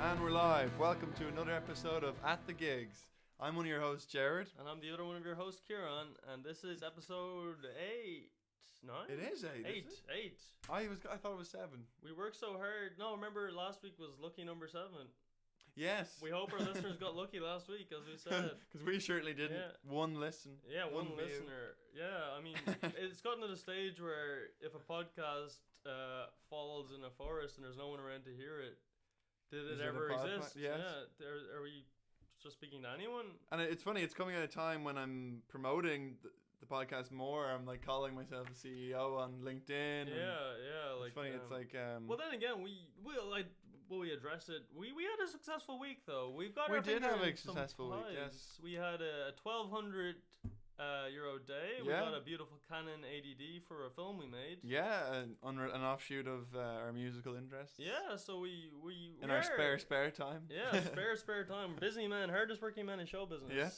And we're live. Welcome to another episode of At the Gigs. I'm one of your hosts, Jared. And I'm the other one of your hosts, Kieran. And this is episode 8, 9? It is 8. 8, is it? 8. I thought it was 7. We worked so hard. No, remember last week was lucky number 7. Yes. We hope our listeners got lucky last week, as we said. Because we certainly didn't. Yeah. One listen. Yeah, one view. listener. Yeah, I mean, it's gotten to the stage where if a podcast falls in a forest and there's no one around to hear it, did it ever exist? Yes. Yeah. Are we just speaking to anyone? And it's funny, it's coming at a time when I'm promoting the podcast more. I'm like calling myself a CEO on LinkedIn. Yeah. Like it's funny. It's like well, then again, we address it. We had a successful week though. We've got. We did have a successful week. Yes. We had a 1,200 euro day. Yeah. We got a beautiful Canon 80D for a film we made. Yeah, an offshoot of our musical interests. Yeah, so we in our spare time. Yeah, spare time. Busy man, hardest working man in show business. Yeah.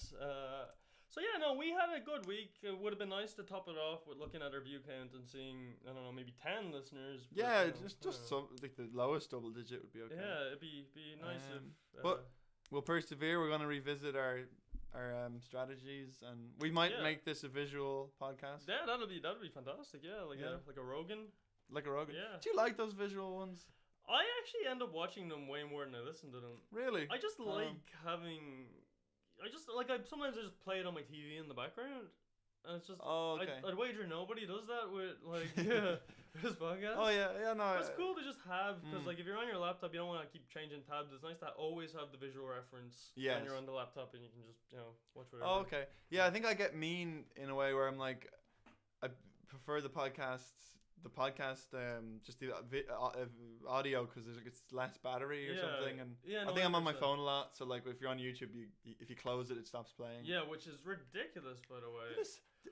So yeah, no, we had a good week. It would have been nice to top it off with looking at our view count and seeing, I don't know, maybe 10 listeners. But, yeah, just some, like the lowest double digit would be okay. Yeah, it'd be nice if. But we'll persevere. We're going to revisit our strategies, and we might make this a visual podcast. Yeah, that'll be fantastic. Yeah, like a Rogan. Like a Rogan. Yeah. Do you like those visual ones? I actually end up watching them way more than I listen to them. Really? I just like having. I sometimes I just play it on my TV in the background, and it's just. Oh, okay. I'd wager nobody does that with this podcast. Oh yeah, no. It's cool to just have, because like if you're on your laptop, you don't want to keep changing tabs. It's nice to always have the visual reference when you're on the laptop, and you can just watch whatever. Oh, okay. Yeah, I think I get mean in a way where I'm like, I prefer the podcast just the audio because it's less battery or something, and I think I'm on my phone a lot, so like if you're on YouTube, if you close it stops playing. Yeah, which is ridiculous, by the way.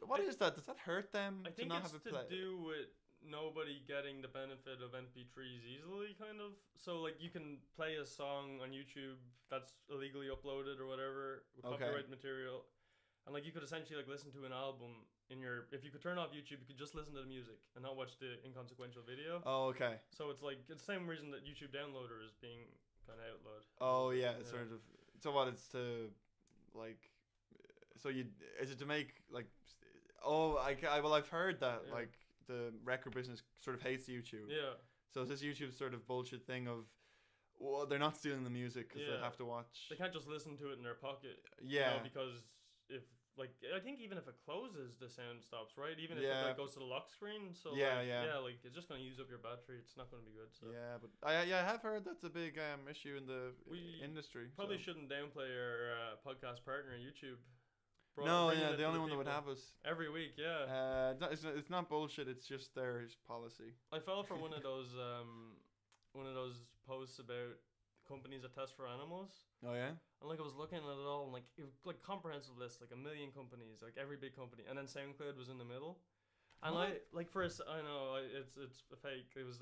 What is that? Does that hurt them? I think it's to do with nobody getting the benefit of MP3s easily, kind of. So like you can play a song on YouTube that's illegally uploaded or whatever with copyright material, and like you could essentially like listen to an album if you could turn off YouTube, you could just listen to the music and not watch the inconsequential video. Oh, okay. So it's like it's the same reason that YouTube Downloader is being kind of outlawed. Oh yeah, it's sort of. So what? It's to like. So is it to make like? Oh, I've heard that like the record business sort of hates YouTube. Yeah. So it's this YouTube sort of bullshit thing of, well, they're not stealing the music because they have to watch. They can't just listen to it in their pocket. Yeah. Because if I think even if it closes, the sound stops, right? Even if it goes to the lock screen. So like it's just gonna use up your battery. It's not gonna be good. So. Yeah, but I have heard that's a big issue in the industry. Probably shouldn't downplay our podcast partner, YouTube. The only one that would have us every week. Yeah. It's not bullshit. It's just their policy. I fell for one of those posts about companies that test for animals. Oh yeah. And like I was looking at it all, and like it was like comprehensive list, like 1 million companies, like every big company, and then SoundCloud was in the middle. And I know it's a fake. It was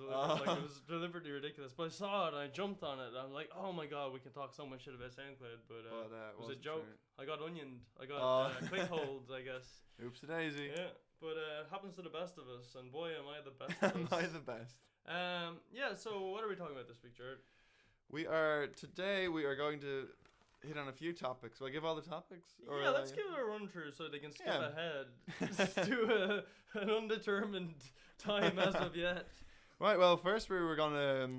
deliberately ridiculous. But I saw it and I jumped on it. And I'm like, oh my god, we can talk so much shit about SoundCloud, but it was a joke. True. I got onioned. I got clickholed, I guess. Oops, daisy. Yeah, but it happens to the best of us, and boy, am I the best. Of us. Am I the best? Yeah. So what are we talking about this week, Jared? Today we are going to hit on a few topics. Will I give all the topics? Let's give it a run through so they can skip ahead to an undetermined time as of yet. Right, well, first we were going to...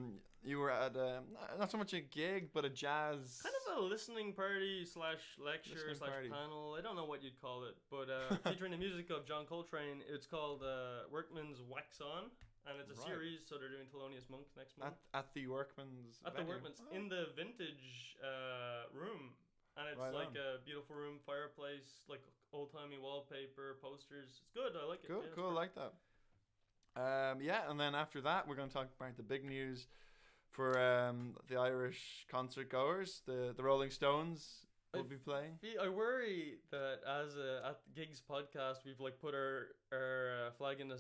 you were at not so much a gig, but a jazz... Kind of a listening party / lecture / panel. I don't know what you'd call it, but featuring the music of John Coltrane. It's called Workman's Wax On. And it's a series, so they're doing Thelonious Monk next month. At the Workman's At venue. The Workman's, in the vintage room. And it's a beautiful room, fireplace, like old-timey wallpaper, posters. It's good, I like it. Cool, I like that. And then after that, we're going to talk about the big news for the Irish concert goers. The Rolling Stones will be playing. I worry that as at the Gigs podcast, we've like put our flag in the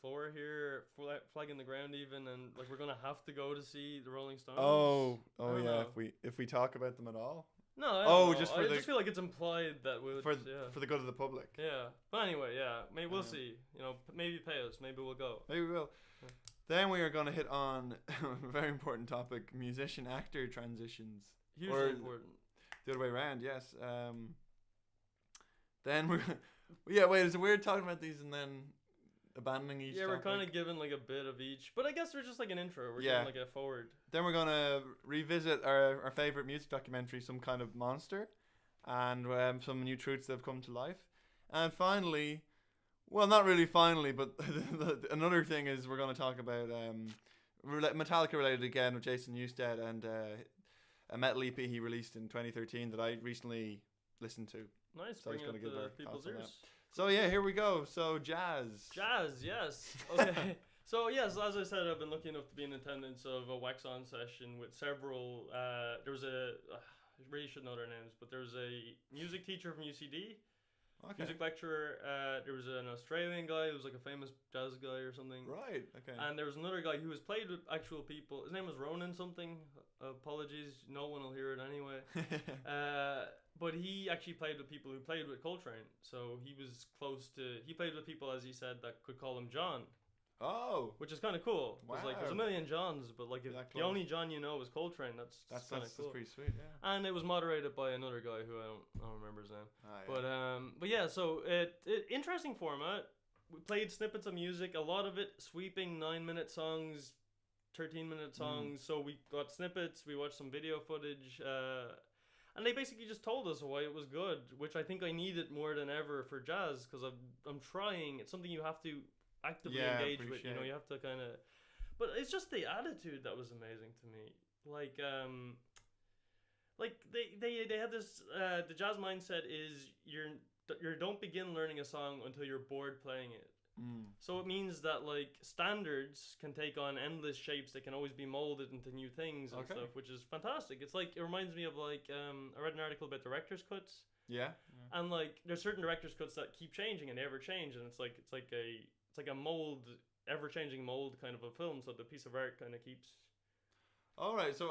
floor here, flag in the ground even, and like we're gonna have to go to see the Rolling Stones. Oh yeah. If we talk about them at all. No. I just feel like it's implied that we would for the good of the public. Yeah, but anyway, maybe we'll see. Maybe pay us. Maybe we'll go. Maybe we will. Then we are going to hit on a very important topic: musician-actor transitions. Hugely important. The other way around, yes. Then we're... Yeah, wait, it's weird talking about these and then abandoning each topic. We're kind of giving like a bit of each. But I guess we're just like an intro. We're giving like a forward. Then we're going to revisit our favourite music documentary, Some Kind of Monster, and some new truths that have come to life. And finally... Well, not really finally, but another thing is we're going to talk about Metallica related again with Jason Newsted and a metal EP he released in 2013 that I recently listened to. Nice, so bringing it to people's ears. So yeah, here we go. So jazz, yes. Okay. So yes, as I said, I've been lucky enough to be in attendance of a wax on session with several. There was I really should know their names, but there was a music teacher from UCD. Okay. Music lecturer. There was an Australian guy who was like a famous jazz guy or something. Right. Okay. And there was another guy who has played with actual people. His name was Ronan something. Apologies, no one will hear it anyway. But he actually played with people who played with Coltrane. So he was close to. He played with people, as he said, that could call him John. Oh. Which is kind of cool. Wow. Like there's a million Johns, but like if the only John you know is Coltrane, that's kind of cool. That's pretty sweet, yeah. And it was moderated by another guy who I don't remember his name. Yeah. But yeah, so it interesting format. We played snippets of music, a lot of it sweeping 9-minute songs, 13-minute songs. So we got snippets, we watched some video footage, and they basically just told us why it was good, which I think I needed more than ever for jazz because I'm trying. It's something you have to actively engage with, you know, you have to kind of, but it's just the attitude that was amazing to me. Like they had this the jazz mindset is you don't begin learning a song until you're bored playing it. So it means that like standards can take on endless shapes. They can always be molded into new things and stuff, which is fantastic. It's like, it reminds me of like I read an article about director's cuts. Yeah. And like there's certain director's cuts that keep changing and they ever change, and it's like a mold, ever-changing mold kind of a film, so the piece of art kind of keeps... Alright, so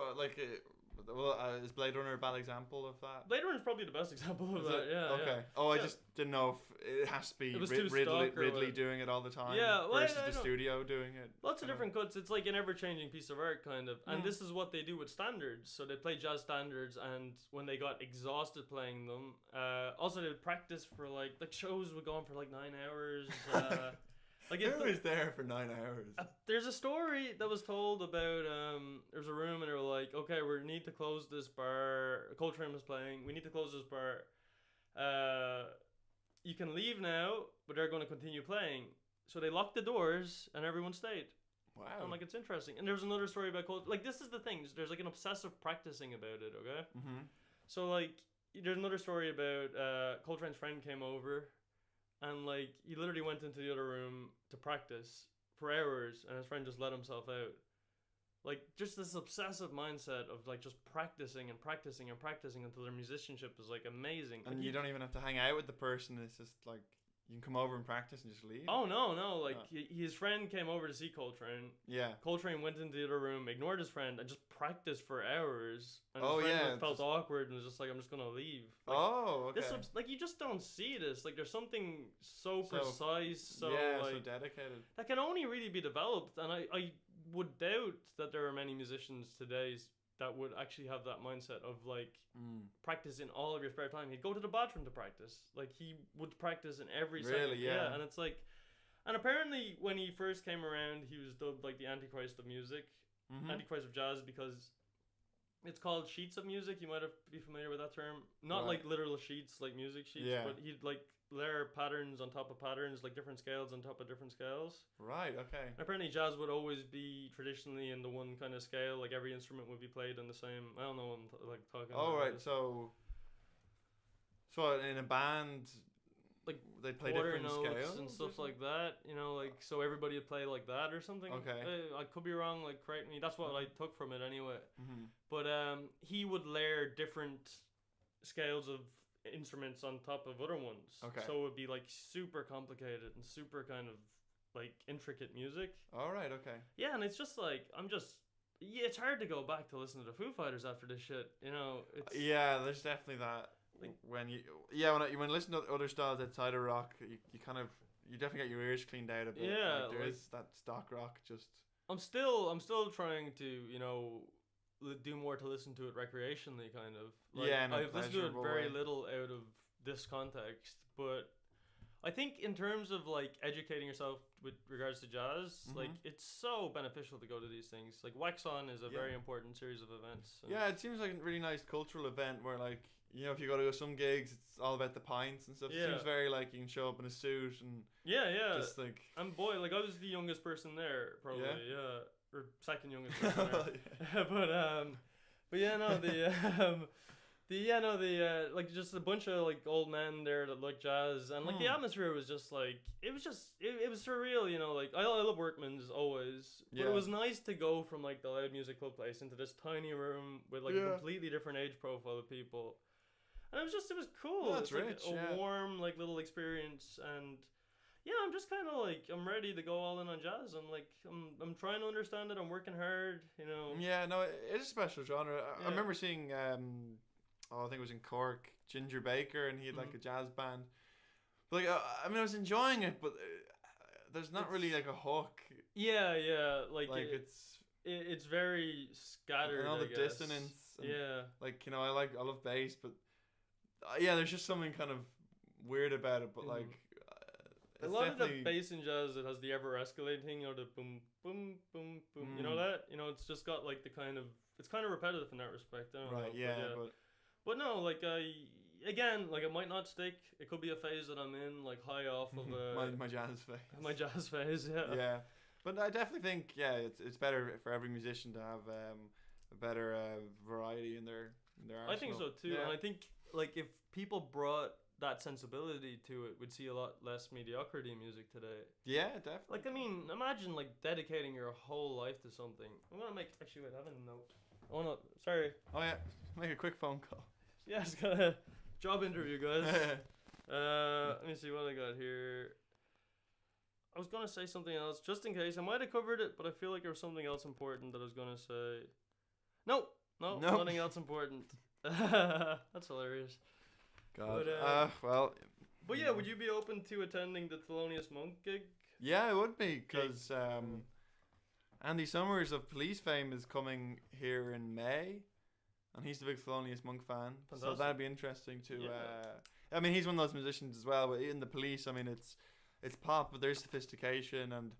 is Blade Runner a bad example of that? Blade Runner is probably the best example of that, yeah. Okay. Yeah. Oh, I just didn't know if it has to be Ridley doing it all the time versus the studio doing it. Lots of different cuts. It's like an ever-changing piece of art, kind of. And this is what they do with standards. So they play jazz standards, and when they got exhausted playing them, also they would practice for like shows would go on for like 9 hours. Who was there for 9 hours? There's a story that was told about there's a room and they were like, okay, we need to close this bar. Coltrane was playing. We need to close this bar. You can leave now, but they're going to continue playing. So they locked the doors and everyone stayed. Wow. I'm like, it's interesting. And there was another story about Coltrane. Like, this is the thing. There's like an obsessive practicing about it, okay? Mm-hmm. So like, there's another story about Coltrane's friend came over. And, like, he literally went into the other room to practice for hours, and his friend just let himself out. Like, just this obsessive mindset of, like, just practicing and practicing and practicing until their musicianship is, like, amazing. And you don't even have to hang out with the person. It's just, like, you can come over and practice and just leave. Oh, no. Like, his friend came over to see Coltrane. Yeah. Coltrane went into the other room, ignored his friend, and just practiced for hours. And his friend felt awkward and was just like, I'm just going to leave. Like, okay. Like, you just don't see this. Like, there's something so precise, so dedicated. That can only really be developed. And I would doubt that there are many musicians today that would actually have that mindset of like practice in all of your spare time. He'd go to the bathroom to practice. Like he would practice in every second. Yeah. And it's like, and apparently when he first came around, he was dubbed like the Antichrist of music, Antichrist of jazz, because it's called sheets of music. You might be familiar with that term. Not like literal sheets, like music sheets, but he'd like layer patterns on top of patterns, like different scales on top of different scales. Right, okay. And apparently jazz would always be traditionally in the one kind of scale, like every instrument would be played in the same, I don't know what I'm talking about. Oh, right, so in a band, like they play different scales and stuff like that, you know, like, so everybody would play like that or something. Okay. I could be wrong, like, correct me. That's what I took from it anyway. But he would layer different scales of instruments on top of other ones. Okay. So it would be like super complicated and super kind of like intricate music. All right, okay. Yeah, and it's just like, it's hard to go back to listen to the Foo Fighters after this shit, you know. Yeah, there's definitely that. Like, when you listen to other styles outside of rock, you definitely get your ears cleaned out a bit. Yeah, like there is that stock rock just. I'm still trying to, you know, do more to listen to it recreationally, kind of. Like, Yeah, in a I've listened to it pleasurable very way. little out of this context, but I think in terms of like educating yourself with regards to jazz, like it's so beneficial to go to these things. Like Wax On is a very important series of events. Yeah, it seems like a really nice cultural event where, like, you know, if you go to some gigs, it's all about the pints and stuff. It seems very like you can show up in a suit and just like. And boy, like I was the youngest person there, probably. Yeah, or second youngest person there. But yeah, no, like just a bunch of like old men there that like jazz, and like the atmosphere was just like it was surreal, you know. Like I love Workman's always, but it was nice to go from like the loud music club place into this tiny room with like a completely different age profile of people, and it was cool. Oh, that's it's rich, like a warm like little experience, and yeah, I'm just kind of like I'm ready to go all in on jazz. I'm trying to understand it. I'm working hard, you know. Yeah, no, it is a special genre. I remember seeing I think it was in Cork, Ginger Baker, and he had like a jazz band. But like, I mean, I was enjoying it, but there's not really like a hook. Yeah, like it's very scattered. And all the I guess. dissonance. And like, you know, I love bass, but there's just something kind of weird about it. But like, a lot of the bass in jazz, it has the ever escalating thing, you know, the boom, boom, boom, boom. You know that? You know, it's just got like it's kind of repetitive in that respect. I don't know, but no, like again, like it might not stick. It could be a phase that I'm in, like high off of my jazz phase. My jazz phase, yeah. Yeah, but I definitely think it's better for every musician to have a better variety in their arsenal. I think so too, and I think like if people brought that sensibility to it, we'd see a lot less mediocrity in music today. Yeah, definitely. Like I mean, imagine like dedicating your whole life to something. I'm gonna make actually wait, I have a note. Oh no, sorry. Oh yeah, make a quick phone call. Yeah, it's got a job interview, guys. Let me see what I got here. I was gonna say something else, just in case. I might have covered it, but I feel like there was something else important that I was gonna say. No, nothing else important. That's hilarious. God. Well. But yeah, would you be open to attending the Thelonious Monk gig? Yeah, it would be, because Andy Summers of Police fame is coming here in May, and he's the big Thelonious Monk fan. Fantastic. So that'd be interesting to. I mean, he's one of those musicians as well. But in the Police, I mean, it's pop, but there's sophistication, and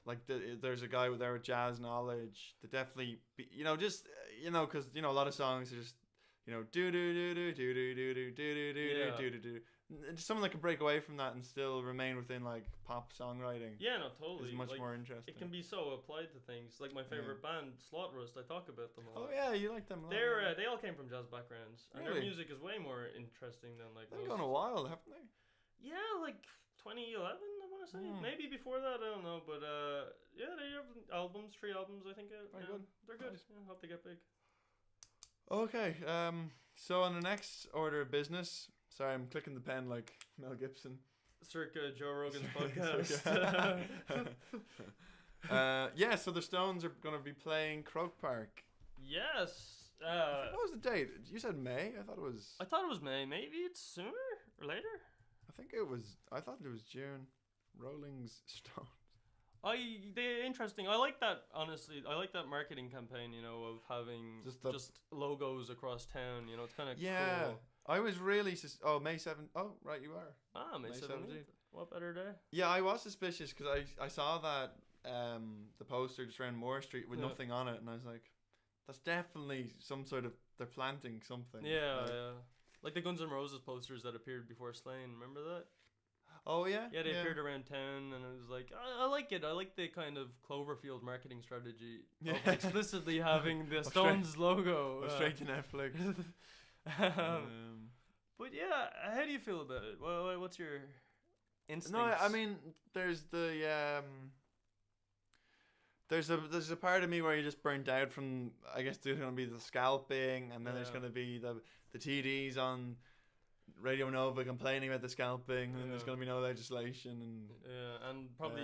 like there's a guy with their jazz knowledge that definitely, because a lot of songs are just, do do do do do do do do do do do do do. Someone that can break away from that and still remain within like pop songwriting. Yeah, no, totally. Is much more interesting. It can be so applied to things. Like my favorite band, Slaughterist. I talk about them a lot. Oh yeah, you like them a lot. They all came from jazz backgrounds, and their music is way more interesting than like. They've gone a while, haven't they? Yeah, like 2011. I want to say maybe before that. I don't know, but yeah, they have albums, 3 albums, I think. Very good. They're good. Nice. Yeah, hope they get big. Okay. So on the next order of business. Sorry, I'm clicking the pen like Mel Gibson. Circa Joe Rogan's podcast. So the Stones are going to be playing Croke Park. Yes. What was the date? You said May? I thought it was May. Maybe it's sooner or later? I thought it was June. Rolling's Stones. They're interesting. I like that, honestly. I like that marketing campaign, of having just logos across town. It's kind of cool. I was really May 7th. Oh, right, you are. May 17th. What better day? Yeah, I was suspicious because I saw that the poster just around Moore Street with nothing on it, and I was like, that's definitely some sort of, they're planting something. Yeah, like the Guns N' Roses posters that appeared before Slane. Remember that? Oh yeah. Yeah, they appeared around town, and it was like, I like it. I like the kind of Cloverfield marketing strategy of explicitly having the Stones logo. Straight to Netflix. But yeah, how do you feel about it? What's your instincts? No, I mean, there's a part of me where you're just burnt out from, I guess there's going to be the scalping, and then there's going to be the TDs on Radio Nova complaining about the scalping, and there's going to be no legislation, and probably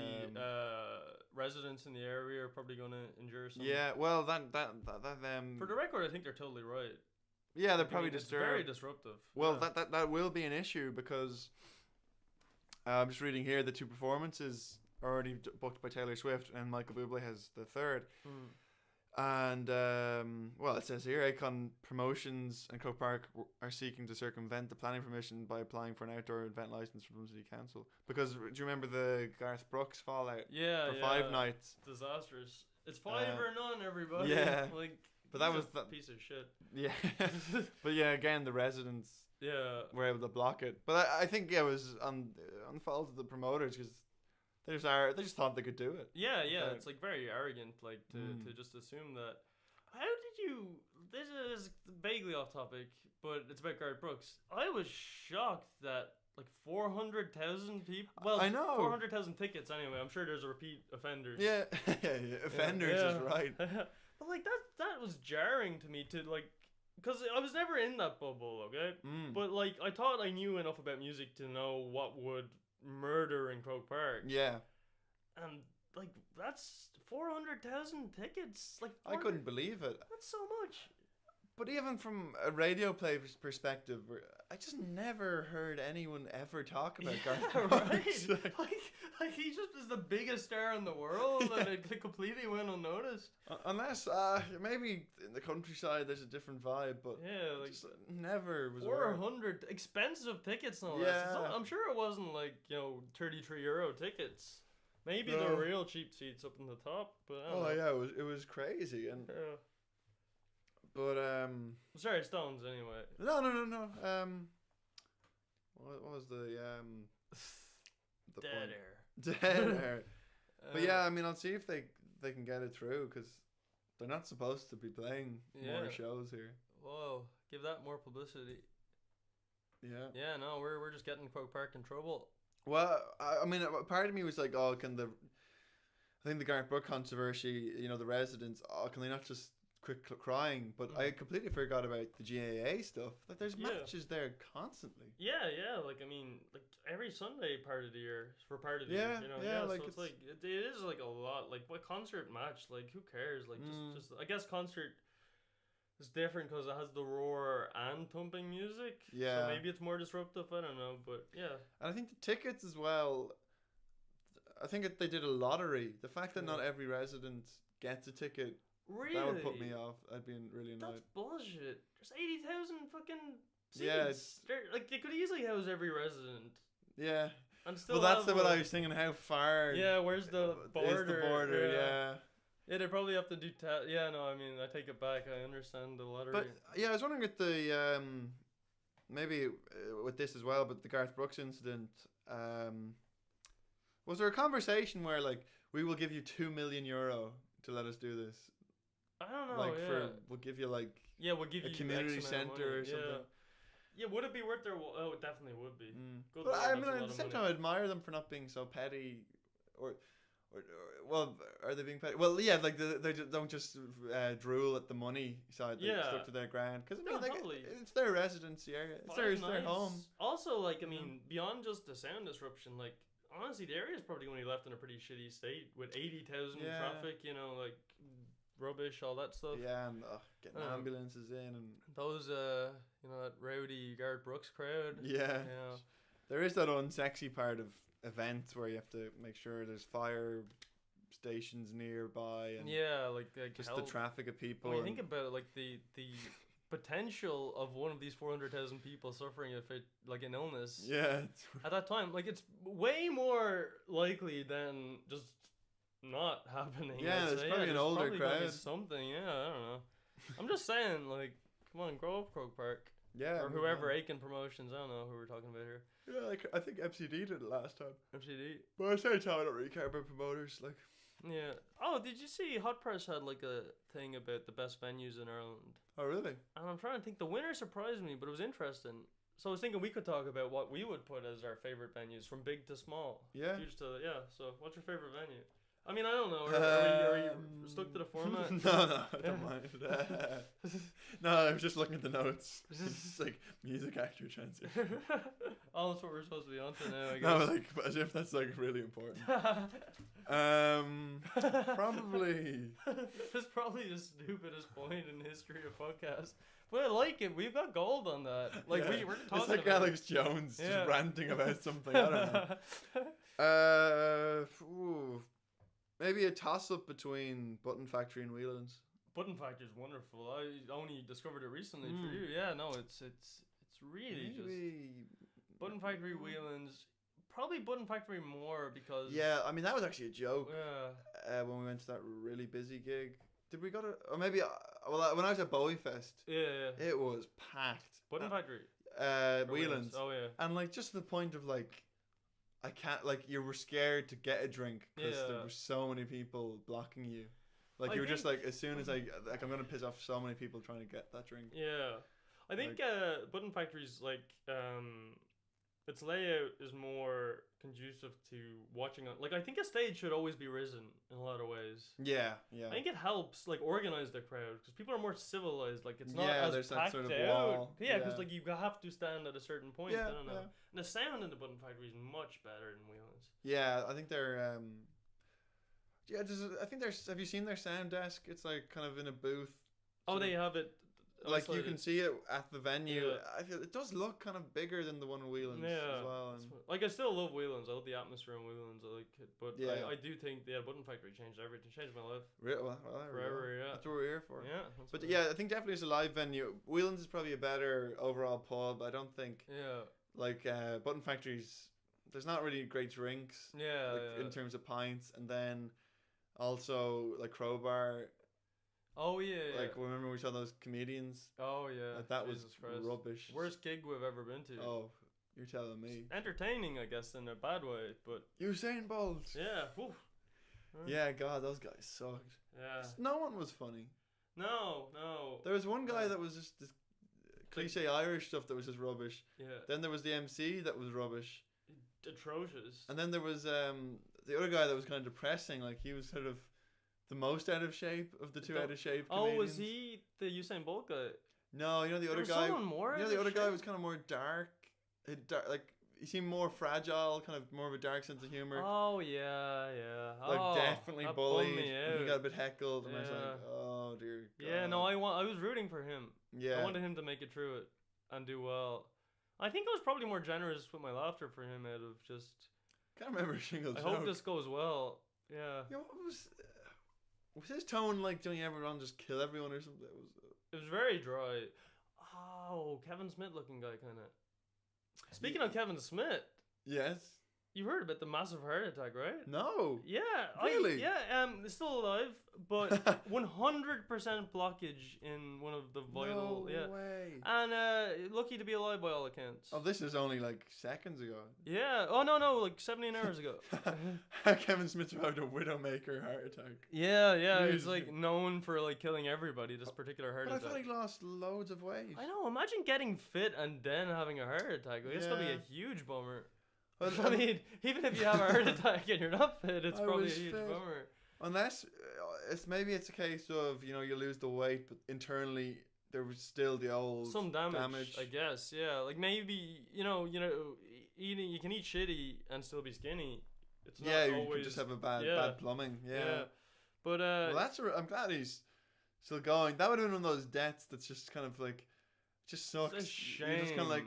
residents in the area are probably going to endure some. Yeah, well, that for the record, I think they're totally right. Yeah, they're probably disturbed. It's very disruptive. Well, that will be an issue because I'm just reading here the 2 performances already booked by Taylor Swift, and Michael Bublé has the third. And well, it says here Akon Promotions and Croke Park are seeking to circumvent the planning permission by applying for an outdoor event license from the city council. Because do you remember the Garth Brooks fallout? Yeah, for 5 nights. Disastrous. It's 5 or none, everybody. Yeah, like, but that was a piece of shit. Yeah, but yeah, again, the residents were able to block it. But I think it was on the fault of the promoters because. They just thought they could do it. Yeah, it's like very arrogant, like to just assume that. How did you? This is vaguely off topic, but it's about Garth Brooks. I was shocked that like 400,000 people. Well, I know 400,000 tickets. Anyway, I'm sure there's a repeat offenders. Yeah, offenders is right. But like that was jarring to me to like. Because I was never in that bubble, okay? But like I thought I knew enough about music to know what would murder in Croke Park. Yeah. And like that's 400,000 tickets. Like I couldn't believe it. That's so much. But even from a radio play perspective, I just never heard anyone ever talk about Garth Brooks. Right. like he just is the biggest star in the world, and it completely went unnoticed. Unless maybe in the countryside there's a different vibe, but yeah, like just never was. 400 expensive tickets, no less. I'm sure it wasn't like 33 euro tickets. Maybe the real cheap seats up in the top, but I don't know. Yeah, it was crazy and. Yeah. But sorry, Stones anyway. No. What was the dead air? Dead air. But yeah, I mean, I'll see if they can get it through because they're not supposed to be playing more shows here. Whoa, give that more publicity. Yeah. Yeah, no, we're just getting Croke Park in trouble. Well, I mean, part of me was like, I think the Garth Brooks controversy, the residents, can they not just quit crying? But I completely forgot about the GAA stuff. Like, there's matches there constantly. Yeah, like I mean, like every Sunday part of the year for part of the year. Like so it's like it is like a lot. Like what concert match? Like who cares? Like just I guess concert is different because it has the roar and thumping music. Yeah. So maybe it's more disruptive. I don't know, but yeah. And I think the tickets as well. I think they did a lottery. The fact that not every resident gets a ticket. Really? That would put me off. I'd be really annoyed. That's bullshit. There's 80,000 fucking seats. Yeah, like they could easily house every resident. Yeah. And still that's what I was thinking. How far? Yeah, where's the border? Is the border? Yeah. Yeah, they probably have to do. Yeah, no, I mean, I take it back. I understand the lottery. But yeah, I was wondering with the maybe with this as well, but the Garth Brooks incident. Was there a conversation where like we will give you €2 million to let us do this? I don't know. Like we'll give you like we'll give you a community center or something. Yeah, would it be worth their? Oh, it definitely would be. But I mean, at the same time, I admire them for not being so petty, or well, are they being petty? Well, yeah, like they don't just drool at the money side. They stuck to their ground because I mean, it's their residency area, it's their home. Also, like I mean, beyond just the sound disruption, like honestly, the area is probably only left in a pretty shitty state with 80,000 traffic. Like. Rubbish, all that stuff. Yeah, and getting ambulances in and those that rowdy Garth Brooks crowd. Yeah. There is that unsexy part of events where you have to make sure there's fire stations nearby and like just the traffic of people. When you think about it, like the potential of one of these 400,000 people suffering an illness. Yeah. At that time, like it's way more likely than just not happening. Yeah, it's probably an older crowd. Something, I don't know. I'm just saying, like, come on, grow up, Croke Park. Yeah, or whoever Aiken Promotions. I don't know who we're talking about here. Yeah, like I think MCD did it last time. MCD. But at the same time, I don't really care about promoters. Like. Yeah. Oh, did you see Hot Press had like a thing about the best venues in Ireland? Oh, really? And I'm trying to think. The winner surprised me, but it was interesting. So I was thinking we could talk about what we would put as our favorite venues from big to small. Yeah. Huge to So what's your favorite venue? I mean, I don't know. Are you stuck to the format? No, I don't mind. No, I was just looking at the notes. It's just like music actor transition. Oh, that's what we're supposed to be onto now, I guess. No, like as if that's like really important. Probably. That's probably the stupidest point in the history of podcasts. But I like it. We've got gold on that. Like we're talking. It's like about Alex Jones just ranting about something. I don't know. Maybe a toss-up between Button Factory and Whelan's. Button Factory is wonderful. I only discovered it recently for you. Yeah, no, it's really just Button Factory, Whelan's. Probably Button Factory more because... Yeah, I mean, that was actually a joke. Yeah. When we went to that really busy gig. Did we go to... Or maybe... when I was at Bowie Fest. Yeah. It was packed. Button Factory? Whelan's. Oh, yeah. And, like, just to the point of, like... I can't... Like, you were scared to get a drink because there were so many people blocking you. Like, you were just like, as soon as I'm going to piss off so many people trying to get that drink. Yeah. I think Button Factory's, like... its layout is more conducive to watching on. Like, I think a stage should always be risen in a lot of ways. Yeah. I think it helps, like, organize the crowd because people are more civilized. Like, it's not there's packed that sort of out. wall. Yeah, because like you have to stand at a certain point. Yeah, I don't know. And the sound in the Button Factory is much better than Whelan's. Yeah, I think they're. I think there's. Have you seen their sound desk? It's like kind of in a booth. Oh, they have it. Like you can see it at the venue. Yeah. I feel it does look kind of bigger than the one in Whelan's as well. And like I still love Whelan's. I love the atmosphere in Whelan's. I like it, but I do think Button Factory changed everything. Changed my life. Forever. Yeah, that's what we're here for. Yeah, but I think definitely it's a live venue. Whelan's is probably a better overall pub. I don't think. Yeah. Like Button Factory's, there's not really great drinks. Yeah. In terms of pints, and then also like Crowbar. Oh yeah. Like remember we saw those comedians? Oh yeah. Like, that Jesus was Christ. Rubbish. Worst gig we've ever been to. Oh, you're telling me. It's entertaining, I guess, in a bad way, but Usain Bolt. Yeah. Yeah, God, those guys sucked. Yeah. No one was funny. No. There was one guy that was just this cliche Irish stuff that was just rubbish. Yeah. Then there was the MC that was rubbish. Atrocious. And then there was the other guy that was kind of depressing. Like he was sort of the most out of shape of the two out of shape comedians. Oh, was he the Usain Bolt guy? No, you know the other guy. More the other guy was kind of more dark. Like he seemed more fragile, kind of more of a dark sense of humor. Oh yeah. Like definitely bullied. He got a bit heckled, and I was Yeah. like, oh dear God. Yeah, no, I was rooting for him. Yeah. I wanted him to make it through it and do well. I think I was probably more generous with my laughter for him out of just. Can't remember a single joke. I hope this goes well. Yeah. Yeah, what was his tone like? Don't you ever just kill everyone or something? It was very dry. Oh, Kevin Smith looking guy, kind of. Speaking of Kevin Smith. Yes. You heard about the massive heart attack, right? No. Yeah. Really? He's still alive, but 100% blockage in one of the vital. No way. And lucky to be alive by all accounts. Oh, this is only like seconds ago. Yeah. Oh no, like 17 hours ago. Kevin Smith survived a widowmaker heart attack. Yeah. He's like known for like killing everybody. This particular heart attack. I thought he lost loads of weight. I know. Imagine getting fit and then having a heart attack. Like, it's gonna be a huge bummer. I mean, even if you have a heart attack and you're not fit, it's probably a huge bummer. Unless it's a case of you lose the weight, but internally there was still the old some damage. I guess, yeah. Like maybe eating, you can eat shitty and still be skinny. It's not always. You could just have a bad plumbing. Yeah. But I'm glad he's still going. That would have been one of those deaths that's just kind of like, just sucks. It's a shame. You're just kind of like.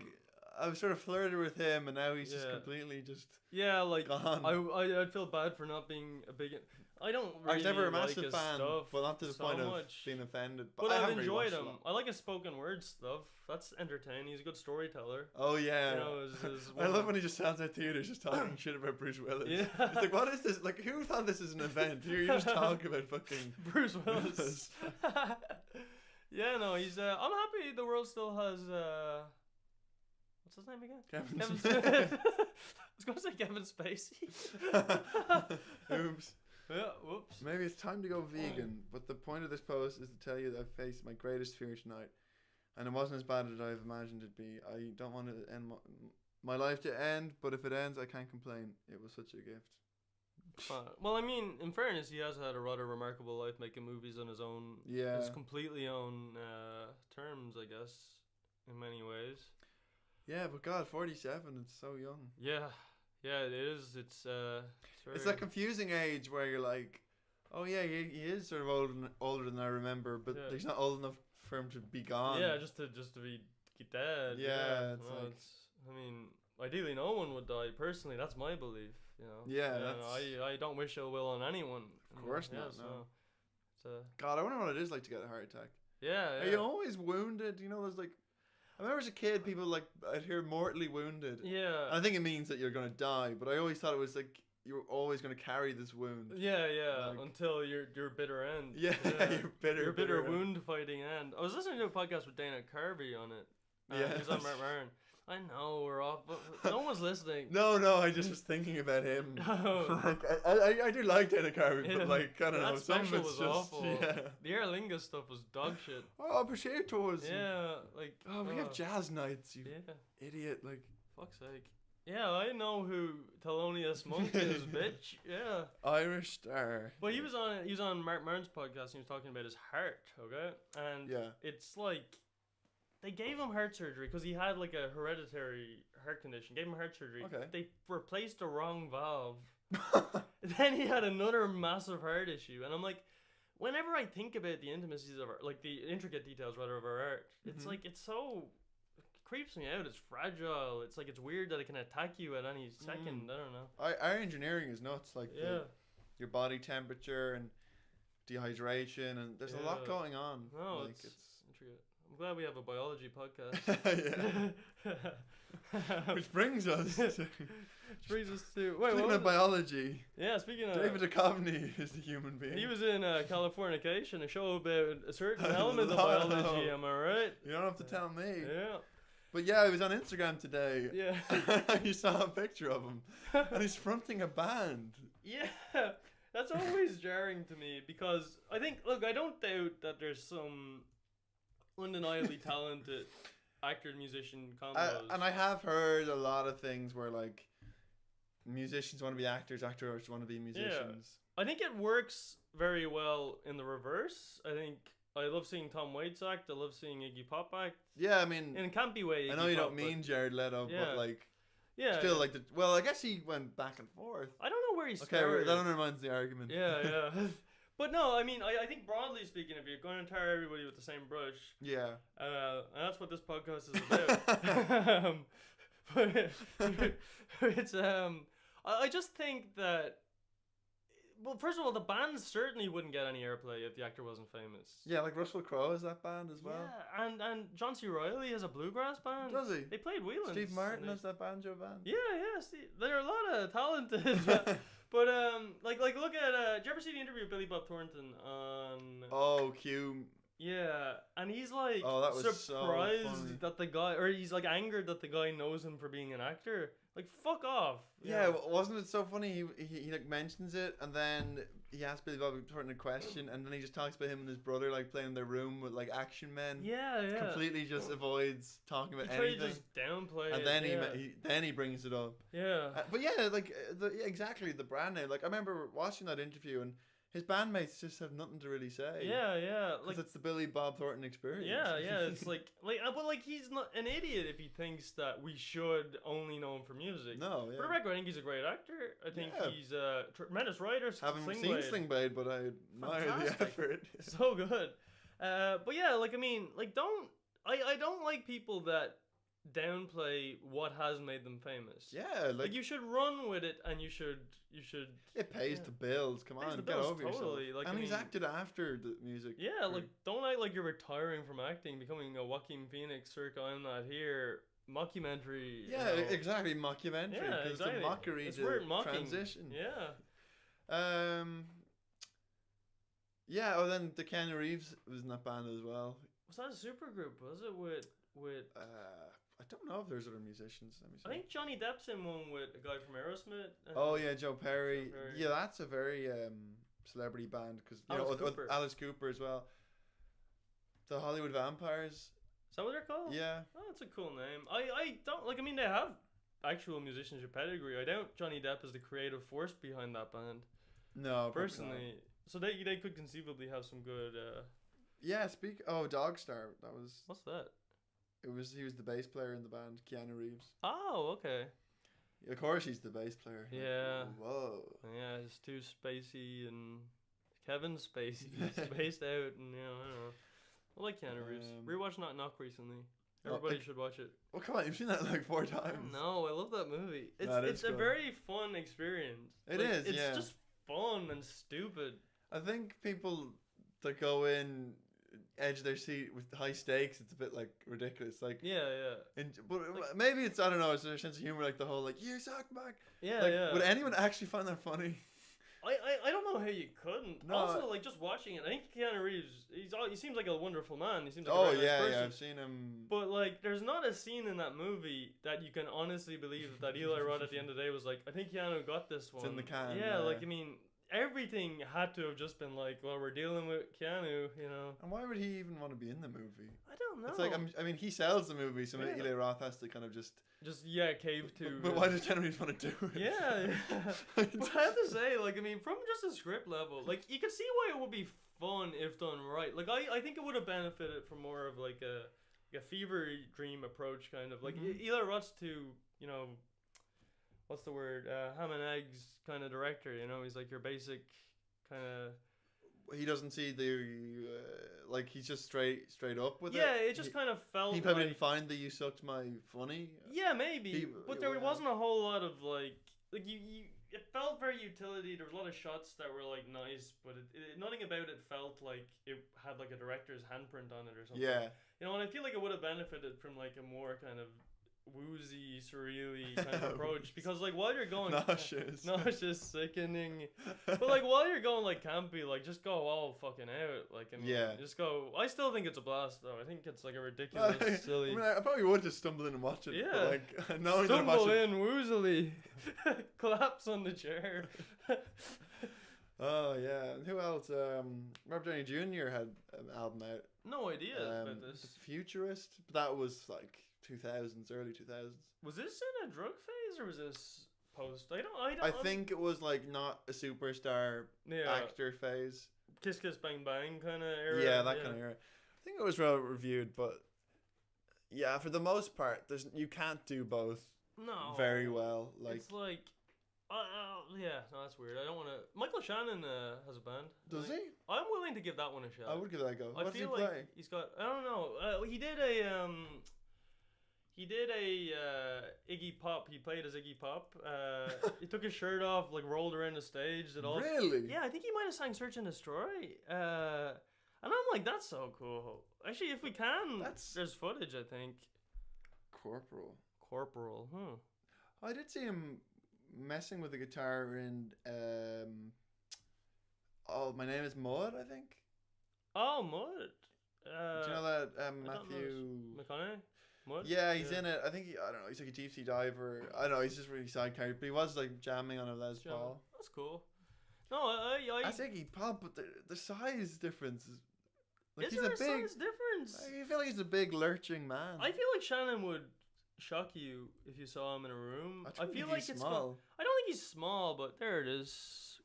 I was sort of flirted with him, and now he's just completely just gone. I'd feel bad for not being a big. I was never a massive his fan, stuff but not to the point of much. being offended. But I've enjoyed him. I like his spoken word stuff. That's entertaining. He's a good storyteller. Oh yeah. I love when he just sounds at theaters just talking shit about Bruce Willis. Yeah. It's like, what is this? Like, who thought this is an event? Here you just talk about fucking Bruce Willis. Yeah, no, he's. I'm happy the world still has. What's his name again? Kevin Smith. I was going to say Kevin Spacey. Oops. Yeah, whoops. Maybe it's time to go vegan, but the point of this post is to tell you that I faced my greatest fear tonight, and it wasn't as bad as I've imagined it'd be. I don't want to end my life to end, but if it ends, I can't complain. It was such a gift. Well, I mean, in fairness, he has had a rather remarkable life, making movies on his own, his completely own terms, I guess, in many ways. Yeah, but God, 47, it's so young. Yeah, it is. It's that confusing age where you're like, oh yeah, he is sort of older than I remember, but he's not old enough for him to be gone. Yeah, just to be dead. Yeah, I mean, ideally, no one would die. Personally, that's my belief. You know. Yeah, I don't wish ill will on anyone. Of course not. So, no. God, I wonder what it is like to get a heart attack. Yeah. Are you always wounded? You know, there's like, I remember as a kid, people like, I'd hear mortally wounded. Yeah. And I think it means that you're gonna die, but I always thought it was like you're always gonna carry this wound. Yeah, like, until your bitter end. Yeah, your bitter wound fighting end. I was listening to a podcast with Dana Kirby on it. Yeah, he was on Mark Maron. I know we're off, but no one's listening. No, I just was thinking about him. Like, I do like Dana Carvey, but like, I don't know, some of it's was just awful. Yeah. The Aer Lingus stuff was dog shit. Oh, Prosciutto's. Yeah, like we have jazz nights. You idiot, like fuck's sake. Yeah, I know who Thelonious Monk is, bitch. Yeah. Irish star. But he was on Mark Maron's podcast and he was talking about his heart, okay? And it's like they gave him heart surgery because he had like a hereditary heart condition. Gave him heart surgery. Okay. They replaced the wrong valve. Then he had another massive heart issue. And I'm like, whenever I think about the intimacies of our, like the intricate details rather of our art, it's like, it's so, it creeps me out. It's fragile. It's like, it's weird that it can attack you at any second. I don't know. Our engineering is nuts. Like your body temperature and dehydration, and there's a lot going on. No, like, it's intricate. I'm glad we have a biology podcast. Which brings us to speaking of biology. Yeah, speaking of David Duchovny is a human being. He was in Californication, a show about a certain element of biology. Am I right? You don't have to tell me. Yeah. But yeah, I was on Instagram today. Yeah. You saw a picture of him, and he's fronting a band. Yeah, that's always jarring to me because I don't doubt that there's some undeniably talented actor and musician combos. And I have heard a lot of things where like musicians want to be actors want to be musicians. Yeah. I think it works very well in the reverse. I love seeing Tom Waits act. I love seeing Iggy Pop act. Yeah, I mean, in a campy way. I know you don't mean Jared Leto, but like, still like I guess he went back and forth. I don't know where he started. Okay, that undermines the argument. Yeah. But no, I mean, I think broadly speaking, if you're going to tar everybody with the same brush, and that's what this podcast is about. But it's I just think that, well, first of all, the band certainly wouldn't get any airplay if the actor wasn't famous. Yeah, like Russell Crowe has that band as well. Yeah, and John C. Reilly has a bluegrass band. Does he? They played Whelan's. Steve Martin has that banjo band. Yeah, Steve. There are a lot of talented. But like look at. Did you ever see the interview with Billy Bob Thornton on? Oh, Q. Yeah, and he's like that was surprised that the guy, or he's like angered that the guy knows him for being an actor. Like, fuck off. Yeah, wasn't it so funny? He like mentions it, and then he asks Billy Bob Thornton a question, and then he just talks about him and his brother like playing in their room with like action men. Yeah. Completely just avoids talking about anything. He just downplay and it. then he brings it up. Yeah. But yeah, like exactly the brand name. Like I remember watching that interview and. His bandmates just have nothing to really say. Yeah. Because it's the Billy Bob Thornton experience. Yeah. It's like, but like he's not an idiot if he thinks that we should only know him for music. No, yeah. For the record, I think he's a great actor. I think he's a tremendous writer. Haven't seen Sling Blade, but I admire the effort. So good. But yeah, like I mean, like I don't like people that downplay what has made them famous. Yeah, like you should run with it, and you should. It pays the bills. Come on, get over yourself. Like, and he's acted after the music. Yeah, like don't act like you're retiring from acting, becoming a Joaquin Phoenix circa I'm Not Here mockumentary. Yeah, exactly, mockumentary. Yeah, exactly. It's a mockery transition. Yeah. Yeah. Oh, then the Keanu Reeves was in that band as well. Was that a supergroup? Was it with? I don't know if there's other musicians. Let me see. I think Johnny Depp's in one with a guy from Aerosmith. Oh yeah, Joe Perry. Yeah, that's a very celebrity band because with Alice Cooper as well. The Hollywood Vampires. Is that what they're called? Yeah. Oh, that's a cool name. I don't like. I mean, they have actual musicianship pedigree, I doubt Johnny Depp is the creative force behind that band. No, personally. So they could conceivably have some good. Yeah, Dogstar. That was. What's that? He was the bass player in the band, Keanu Reeves. Oh, okay. Of course, he's the bass player. Yeah. Like, whoa. Yeah, it's too spacey and Kevin Spacey spaced out, and I don't know. I like Keanu Reeves. Rewatched Knock Knock recently. Everybody should watch it. Oh, come on, you've seen that like 4 times. No, I love that movie. It's a very fun experience. It's just fun and stupid. I think people that go in edge their seat with high stakes, it's a bit like ridiculous. Like but maybe it's, I don't know, it's a sense of humor, like the whole like you suck back. Would anyone actually find that funny? I don't know how you couldn't. No, also, like, just watching it, I think Keanu Reeves, he seems like a wonderful man. He seems like a very nice person. I've seen him. But, like, there's not a scene in that movie that you can honestly believe that Eli Roth at the end of the day was like, I think Keanu got this one. It's in the can. Yeah, like, I mean, everything had to have just been like, well, we're dealing with Keanu, And why would he even want to be in the movie? I don't know. It's like, I mean, he sells the movie, so maybe Eli Roth has to kind of just cave to. But why does Keanu Reeves want to do it? Yeah. But I have to say, like, I mean, from just a script level, like, you could see why it would be fun if done right. Like, I think it would have benefited from more of like a fever dream approach, kind of like Eli Roth's too, what's the word? Ham and eggs kind of director. He's like your basic kind of. He doesn't see the like he's just straight up with it. Yeah, it just kind of felt. He probably didn't find the "you sucked my funny." Yeah, maybe, but there wasn't a whole lot of like you. It felt very utility. There was a lot of shots that were like nice, but nothing about it felt like it had like a director's handprint on it or something. Yeah. And I feel like it would have benefited from like a more kind of woozy, surreally kind of approach, because like while you're going nauseous, sickening, but like while you're going like campy, like just go all fucking out, like just go. I still think it's a blast though. I think it's like a ridiculous, silly. I mean, I probably would just stumble in and watch it. Yeah, but, like knowing stumble in woozily, collapse on the chair. Oh yeah, and who else? Robert Downey Jr. had an album out. No idea about this. The Futurist, but that was like 2000s, early 2000s. Was this in a drug phase or was this post? I think it was like not a superstar actor phase. Kiss Kiss Bang Bang kind of era. Yeah, that kind of era. I think it was well reviewed, but yeah, for the most part, you can't do both. No. Very well. Like it's like, no, that's weird. I don't want to. Michael Shannon has a band. Does he? I'm willing to give that one a shot. I would give that a go. What does he play? He's got. I don't know. He did a Iggy Pop. He played as Iggy Pop. He took his shirt off, like rolled around the stage. Really? Yeah, I think he might have sang "Search and Destroy." And I'm like, that's so cool. Actually, if we can, there's footage. I think. Corporal. I did see him messing with the guitar in My Name Is Mud, I think. Oh, Mud. Do you know that Matthew McConaughey? Mud? Yeah, he's in it. I think I don't know, he's like a deep sea diver. I don't know, he's just really side character, but he was like jamming on a Les Paul. That's cool. No, I think Iggy Pop, but the size difference is like, is there a size difference? I feel like he's a big lurching man. I feel like Shannon would shock you if you saw him in a room. I feel like it's small. I don't think he's small, but there it is.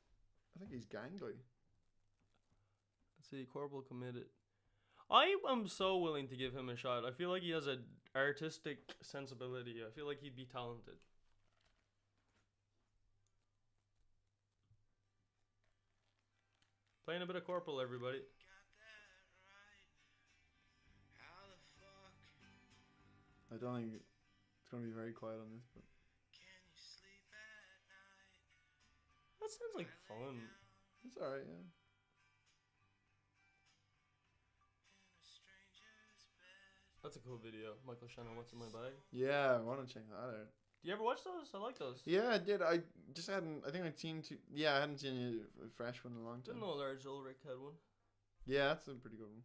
I think he's gangly. Let's see, Corporal Committed. I am so willing to give him a shot. I feel like he has an artistic sensibility. I feel like he'd be talented. Playing a bit of Corporal, everybody. I don't think it's going to be very quiet on this, but that sounds like fun. It's alright, yeah. That's a cool video. Michael Shannon, What's in My Bag? Yeah, I want to check that out. Do you ever watch those? I like those. Yeah, I did. I just hadn't. I think I'd seen two. Yeah, I hadn't seen a fresh one in a long time. Didn't know Lars Ulrich had one. Yeah, that's a pretty good one.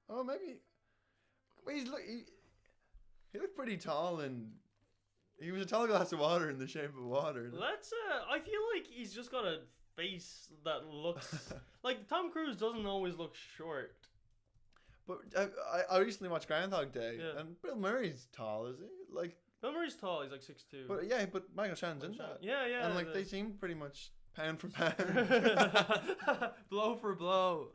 Oh, maybe. Well, he looked pretty tall, and he was a tall glass of water in The Shape of Water. Let's. I feel like he's just got a face that looks like Tom Cruise doesn't always look short. But I recently watched Groundhog Day, Yeah. and Bill Murray's tall, is he? Like, Bill Murray's tall. He's like 6'2". but yeah, but Michael Shannon's in that. Yeah. And like they seem pretty much pound for pound. Blow for blow.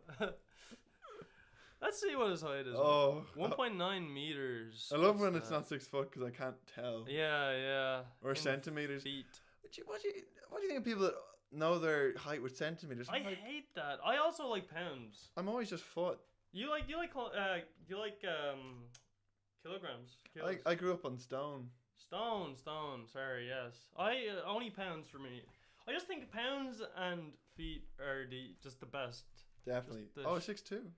Let's see what his height is. 1.9 meters. I love when it's not 6 foot because I can't tell. Yeah. Or centimeters. Feet. What do you think of people that know their height with centimeters? I hate that. I also like pounds. I'm always just foot. You like kilograms. Kilos. I grew up on stone. Stone. Sorry, yes. I only pounds for me. I just think pounds and feet are just the best. Definitely. 6'2".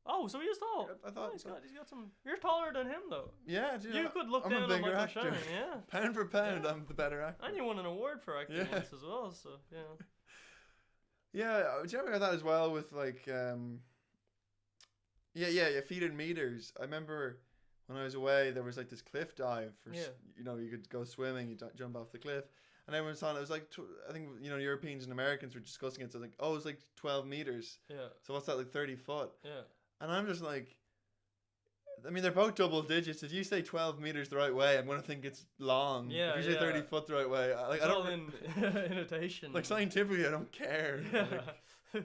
Oh, so he is tall. I thought he's got some. You're taller than him though. Yeah, dude, you could look I'm down a on bigger Michael actor. Shannon, yeah. Pound for pound, I'm the better actor. And you won an award for acting once as well, so yeah. Yeah, do you ever get that as well with like feet in meters? I remember when I was away, there was like this cliff dive for you could go swimming, you jump off the cliff, and everyone saw it. It was like I think Europeans and Americans were discussing it. So like, it's like 12 meters. Yeah. So what's that, like 30 foot? Yeah. And I'm just like, I mean, they're both double digits. If you say 12 meters the right way, I'm going to think it's long. Yeah. If you say 30 foot the right way, I don't. In intonation. Like scientifically, I don't care. Yeah.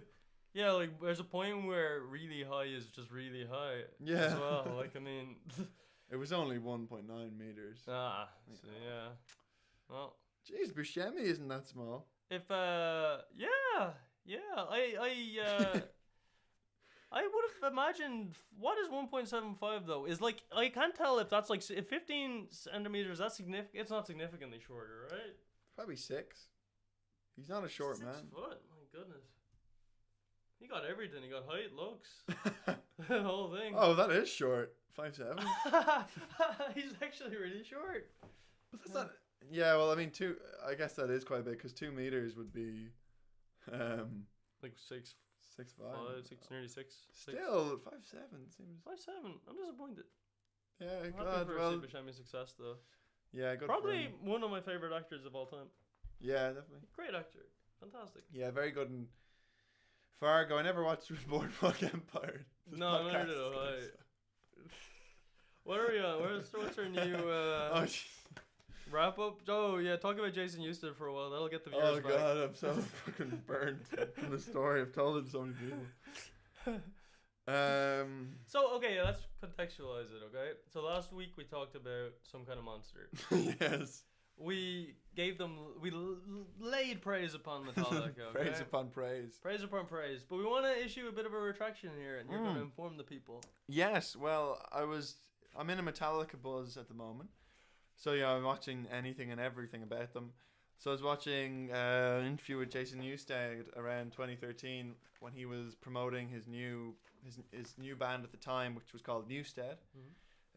Yeah, like there's a point where really high is just really high. Yeah. As well, like I mean. It was only 1.9 meters. So yeah. Well. Jeez, Buscemi isn't that small. If I would have imagined, what is 1.75 though? Is like, I can't tell if that's like, if 15 centimeters, that's significant. It's not significantly shorter, right? Probably 6. He's not a short 6 man. foot, my goodness. He got everything. He got height, looks, the whole thing. Oh, that is short. 5'7". He's actually really short. But that's not. Yeah, well, I mean, I guess that is quite big because 2 meters would be, like 6'5", nearly 6. Still, 5'7" seems. 5'7". I'm disappointed. Yeah, I'm God, happy for Buscemi's success though. Yeah, good. Probably one of my favorite actors of all time. Yeah, definitely. Great actor, fantastic. Yeah, very good in Fargo. I never watched Boardwalk Empire. No, neither did I. What are we on? What's our new wrap up? Oh yeah, talk about Jason Newsted for a while. That'll get the viewers back. Oh God, I'm so fucking burnt from the story. I've told it to so many people. So okay, let's contextualize it. Okay, so last week we talked about some kind of monster. Yes. We gave them. We laid praise upon Metallica. Okay? Praise upon praise. Praise upon praise. But we want to issue a bit of a retraction here, and you're going to inform the people. Yes. Well, I'm in a Metallica buzz at the moment. So yeah, I'm watching anything and everything about them. So I was watching an interview with Jason Newsted around 2013 when he was promoting his new band at the time, which was called Newsted.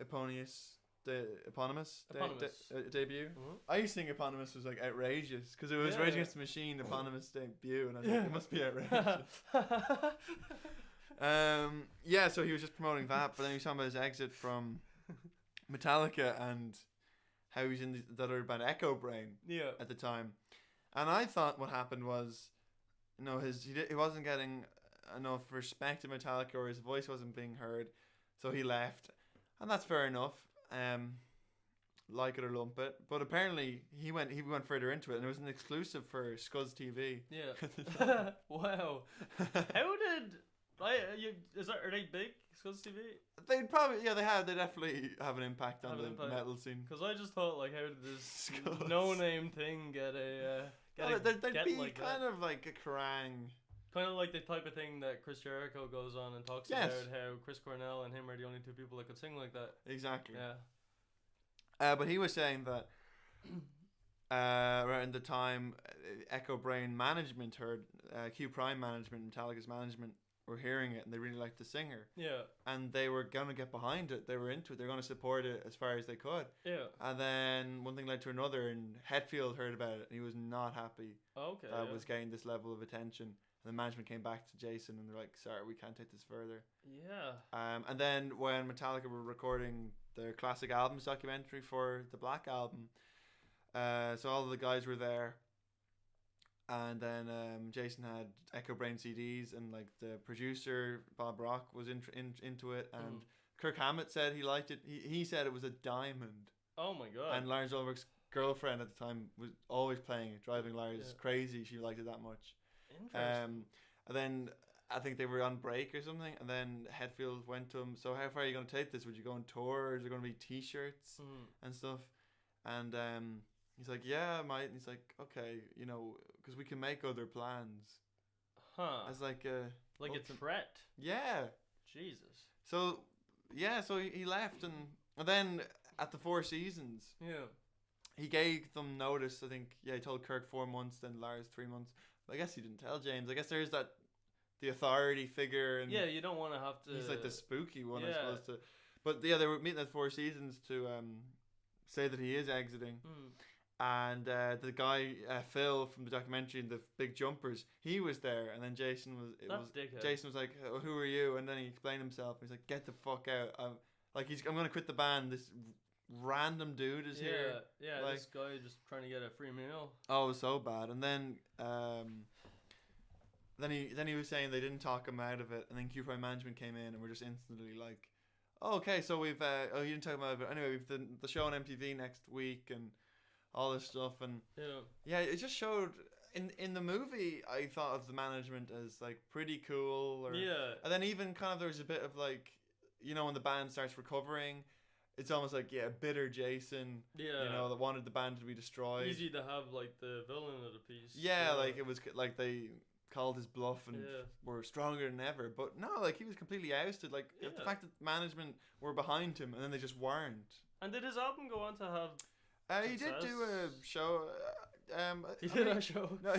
Eponymous debut. Mm-hmm. I used to think Eponymous was like outrageous because it was Rage Against the Machine Eponymous debut, and I was like, it must be outrageous. So he was just promoting that, but then he was talking about his exit from Metallica and how he was in the other band Echo Brain at the time. And I thought what happened was, he wasn't getting enough respect in Metallica, or his voice wasn't being heard, so he left, and that's fair enough. Like it or lump it, but apparently he went further into it, and it was an exclusive for Scuzz TV. Yeah. Wow. How did are they big, Scuzz TV? They definitely have an impact on the metal scene. Because I just thought, like, how did this no-name thing get they'd be like kind that? of like a Kerrang. Kind of like the type of thing that Chris Jericho goes on and talks about how Chris Cornell and him are the only two people that could sing like that. Exactly. Yeah. But he was saying that around the time Echo Brain management heard Q Prime management, Metallica's management, were hearing it, and they really liked the singer. Yeah. And they were going to get behind it. They were into it. They were going to support it as far as they could. Yeah. And then one thing led to another, and Hetfield heard about it, and he was not happy. Okay. That was getting this level of attention. And the management came back to Jason, and they're like, sorry, we can't take this further. Yeah. And then when Metallica were recording their classic albums documentary for the Black Album, so all of the guys were there, And then Jason had Echo Brain CDs, and like the producer Bob Rock was into it, and Kirk Hammett said he liked it. He said it was a diamond. Oh my god! And Lars Ulrich's girlfriend at the time was always playing it, driving Lars crazy. She liked it that much. Interesting. And then I think they were on break or something, and then Hetfield went to him. So how far are you going to take this? Would you go on tour? Or is there going to be T-shirts and stuff? And he's like, yeah, I might. And he's like, okay, you know, because we can make other plans. Huh? As like a threat. Yeah. Jesus. So yeah, so he left, and then at the Four Seasons, he gave them notice. I think he told Kirk 4 months, then Lars 3 months. But I guess he didn't tell James. I guess there's the authority figure, and you don't want to have to. He's like the spooky one, I suppose. But they were meeting at Four Seasons to say that he is exiting. And the guy Phil from the documentary and the Big Jumpers, he was there, and then Jason was like, oh, "Who are you?" And then he explained himself. He's like, "Get the fuck out!" I'm gonna quit the band. This random dude is here. Yeah, like, this guy just trying to get a free meal. Oh, it was so bad. And then he was saying they didn't talk him out of it, and then Q Prime management came in and were just instantly like, "Oh, okay, so we've you didn't talk about it, but anyway, we've the show on MTV next week and all this stuff." And it just showed in the movie. I thought of the management as like pretty cool, and then even kind of there was a bit of like, you know, when the band starts recovering, it's almost like bitter Jason, you know, that wanted the band to be destroyed. Easy to have like the villain of the piece. Like it was like they called his bluff and were stronger than ever. But no, like he was completely ousted. Like the fact that management were behind him and then they just weren't. And did his album go on to have? He did do a show. He did a show. No,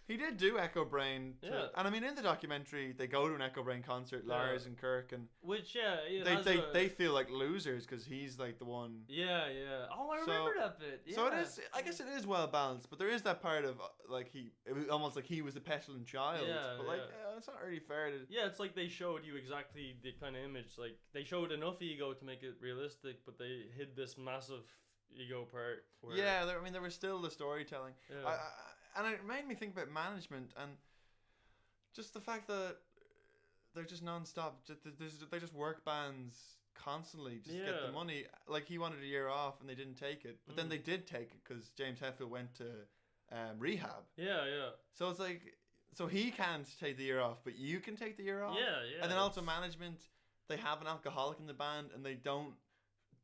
he did do Echo Brain. And I mean, in the documentary, they go to an Echo Brain concert, Lars and Kirk, and which they feel like losers because he's like the one. Oh, I remember that bit. Yeah. So it is. I guess it is well balanced, but there is that part of like it was almost like he was the petulant child. But like, it's not really fair to. Yeah, it's like they showed you exactly the kind of image. Like they showed enough ego to make it realistic, but they hid this massive ego part. There was still the storytelling. And it made me think about management and just the fact that they're just non-stop. They just work bands constantly just to get the money. Like he wanted a year off and they didn't take it, but then they did take it because James Hetfield went to rehab. So it's like, so he can't take the year off, but you can take the year off. And then also management, they have an alcoholic in the band and they don't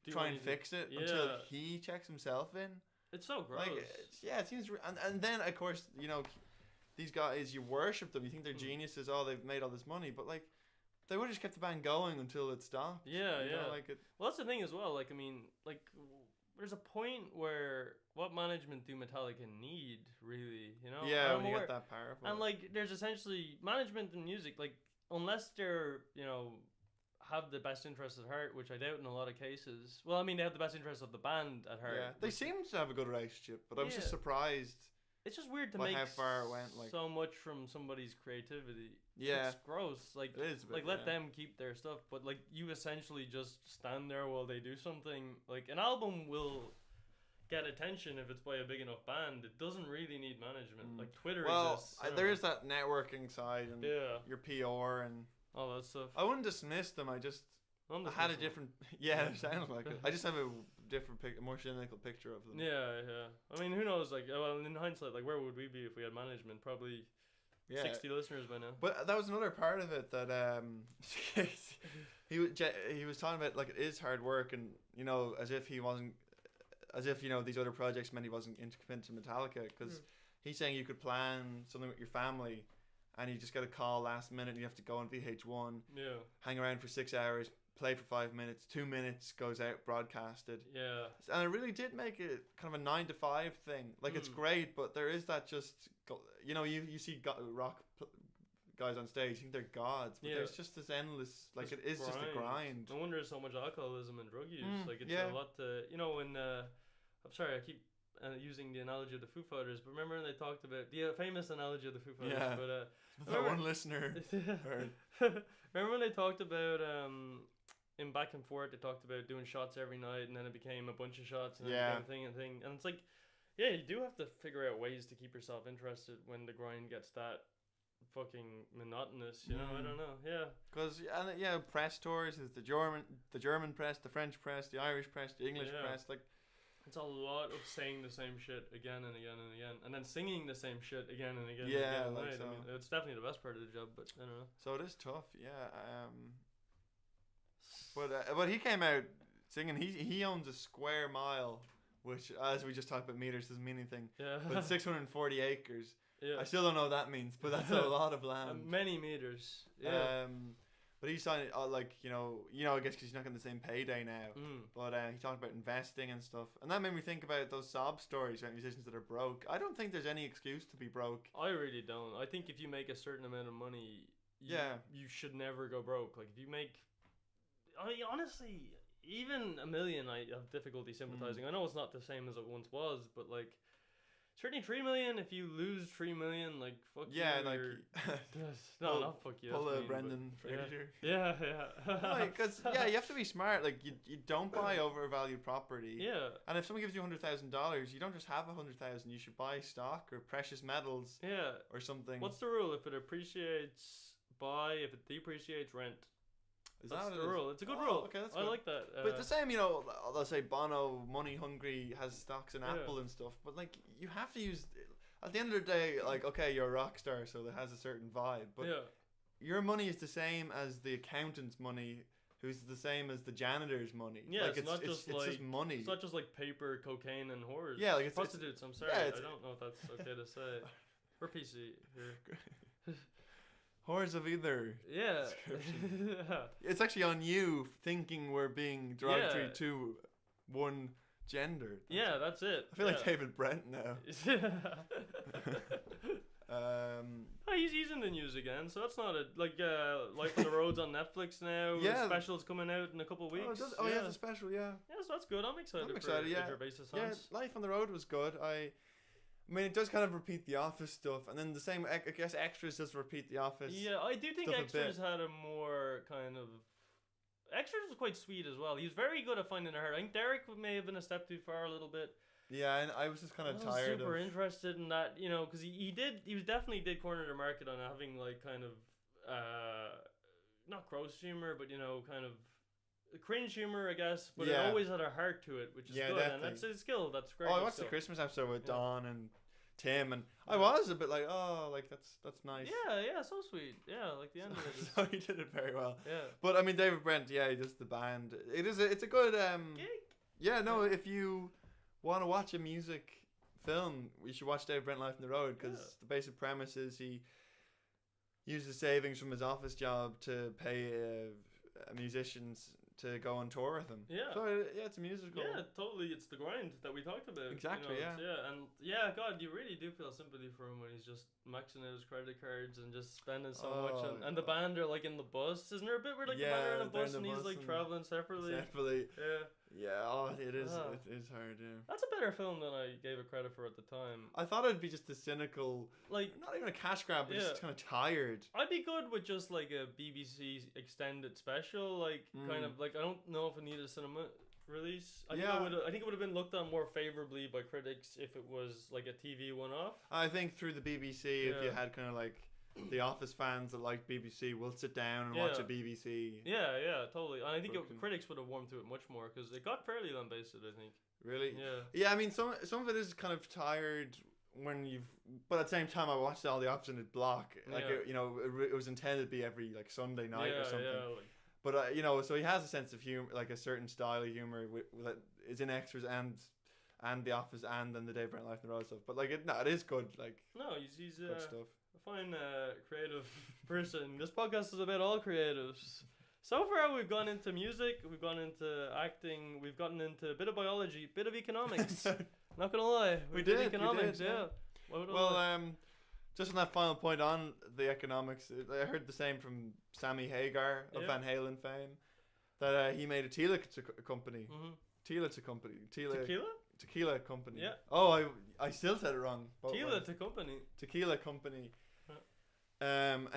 try and fix it until he checks himself in. It's so gross. Like, it seems, and then of course, you know, these guys, you worship them, you think they're geniuses. Oh, they've made all this money, but like, they would have just kept the band going until it stopped. You know, like well, that's the thing as well. Like, I mean, like, there's a point where what management do Metallica need, really? You know? Yeah, when you get that powerful. And like, there's essentially management in music, like, unless they're, you know, have the best interest at heart, which I doubt in a lot of cases. Well, I mean, they have the best interest of the band at heart. Yeah, they seem to have a good relationship, but I was just surprised. It's just weird to make how far it went, like, so much from somebody's creativity. Yeah, it's gross. Like, it is a bit, like let them keep their stuff, but like you essentially just stand there while they do something. Like an album will get attention if it's by a big enough band. It doesn't really need management. Like Twitter exists. There is that networking side and your PR and all that stuff. I wouldn't dismiss them. I had a different. It sounds like it. I just have a different more cynical picture of them. I mean, who knows? Like, well, in hindsight, like, where would we be if we had management? Probably 60 listeners by now. But that was another part of it that he was talking about. Like, it is hard work, and you know, as if you know these other projects meant he wasn't into Metallica, because he's saying you could plan something with your family. And you just get a call last minute and you have to go on VH1, hang around for 6 hours, play for 5 minutes, 2 minutes goes out, broadcasted. And it really did make it kind of a 9 to 5 thing. Like, it's great, but there is that just, you know, you see rock guys on stage, you think they're gods, but there's just this endless, like, it is just a grind. No wonder there's so much alcoholism and drug use. Like, it's a lot to, you know, when, I'm sorry, I keep using the analogy of the Foo Fighters, but remember when they talked about the famous analogy of the Foo Fighters? But one listener heard. Remember when they talked about in Back and Forth, they talked about doing shots every night, and then it became a bunch of shots, and then it became a thing, and it's like, Yeah, you do have to figure out ways to keep yourself interested when the grind gets that fucking monotonous. You know, I don't know. Yeah. Because press tours is the German press, the French press, the Irish press, the English press. Like, it's a lot of saying the same shit again and again and again, and then singing the same shit again and again. Yeah, and again, like right? so. I mean, it's definitely the best part of the job, but I don't know. So it is tough. Yeah. But he came out singing. He owns a square mile, which, as we just talked about meters, doesn't mean anything. Yeah. But 640 acres. Yeah. I still don't know what that means, but that's a lot of land. Many meters. Yeah. But he's signed like I guess because he's not getting the same payday now. But he talked about investing and stuff, and that made me think about those sob stories about musicians that are broke. I don't think there's any excuse to be broke. I really don't. I think if you make a certain amount of money, you should never go broke. Like if you make, honestly, even $1 million, I have difficulty sympathizing. I know it's not the same as it once was, but like. Certainly 3 million. If you lose 3 million, like fuck you. Yeah, like not fuck you. Pull a Brendan Fraser. Yeah. Because you have to be smart. Like you don't buy overvalued property. Yeah. And if someone gives you $100,000, you don't just have 100,000. You should buy stock or precious metals. Yeah. Or something. What's the rule? If it appreciates, buy. If it depreciates, rent. That's the rule. It's a good rule. Okay, that's good. I like that. But the same, they'll say Bono, money hungry, has stocks in Apple and stuff. But like, you have to use. At the end of the day, like, okay, you're a rock star, so it has a certain vibe. But your money is the same as the accountant's money, who's the same as the janitor's money. Yeah, like, it's not just it's just money. It's not just like paper, cocaine, and whores. Yeah, like it's prostitutes. I'm sorry, I don't know if that's okay to say. We're PC here. Whores of either. Yeah. It's actually on you thinking we're being derogatory to one gender. That's it. I feel like David Brent now. He's in the news again, so that's not Life on the Road's on Netflix now. The special's coming out in a couple of weeks. It's a special, yeah. Yeah, so that's good. I'm excited for Basis Yeah, Life on the Road was good. I mean, it does kind of repeat The Office stuff, and then the same, I guess, Extras does repeat The Office. Yeah, I do think Extras had a more kind of. Extras was quite sweet as well. He was very good at finding a heart. I think Derek may have been a step too far a little bit. Yeah, and I was just kind of tired. Super interested in that, because he definitely did corner the market on having like kind of, not gross humor, but kind of. Cringe humor, I guess, but it always had a heart to it, which is good, definitely. And that's his skill. That's great. I watched the Christmas episode with Dawn and Tim, and I was a bit like, that's nice. Yeah, so sweet. Yeah, like the end of it. So he did it very well. Yeah. But I mean, David Brent, he does the band. It's a good gig. Yeah, no, if you want to watch a music film, you should watch David Brent Life on the Road, because the basic premise is he uses savings from his office job to pay musicians to go on tour with him. Yeah. So it's a musical. Yeah, totally. It's the grind that we talked about. Exactly. And God, you really do feel sympathy for him when he's just maxing out his credit cards and just spending so much. And the band are like in the bus. Isn't there a bit where like the band are in a bus and he's like traveling separately? Yeah. Yeah. It is. It is hard. Yeah. That's a better film than I gave it credit for at the time. I thought it'd be just a cynical, like not even a cash grab, but just kind of tired. I'd be good with just like a BBC extended special, like kind of like I don't know if it needed a cinema release. I think it would have been looked on more favorably by critics if it was like a TV one-off. I think through the BBC, if you had kind of like the Office fans that like BBC will sit down and watch a BBC. Yeah, totally. And I think critics would have warmed to it much more because it got fairly lambasted, I think. Really? Yeah. Yeah, I mean, some of it is kind of tired when but at the same time, I watched all the Office in a block. Like, it was intended to be every like Sunday night or something. Yeah, like, but so he has a sense of humor, like a certain style of humor that is in Extras and The Office and then the Dave Brent Life on the Road stuff. But like it is good. Like he's good stuff. A fine creative person. This podcast is about all creatives. So far, we've gone into music, we've gone into acting, we've gotten into a bit of biology, bit of economics. Not gonna lie, we did economics. Yeah. Well, just on that final point on the economics, I heard the same from Sammy Hagar of Van Halen fame, that he made a tequila company. Tequila company. Tequila company. Yeah. Oh, I still said it wrong. Tequila company. And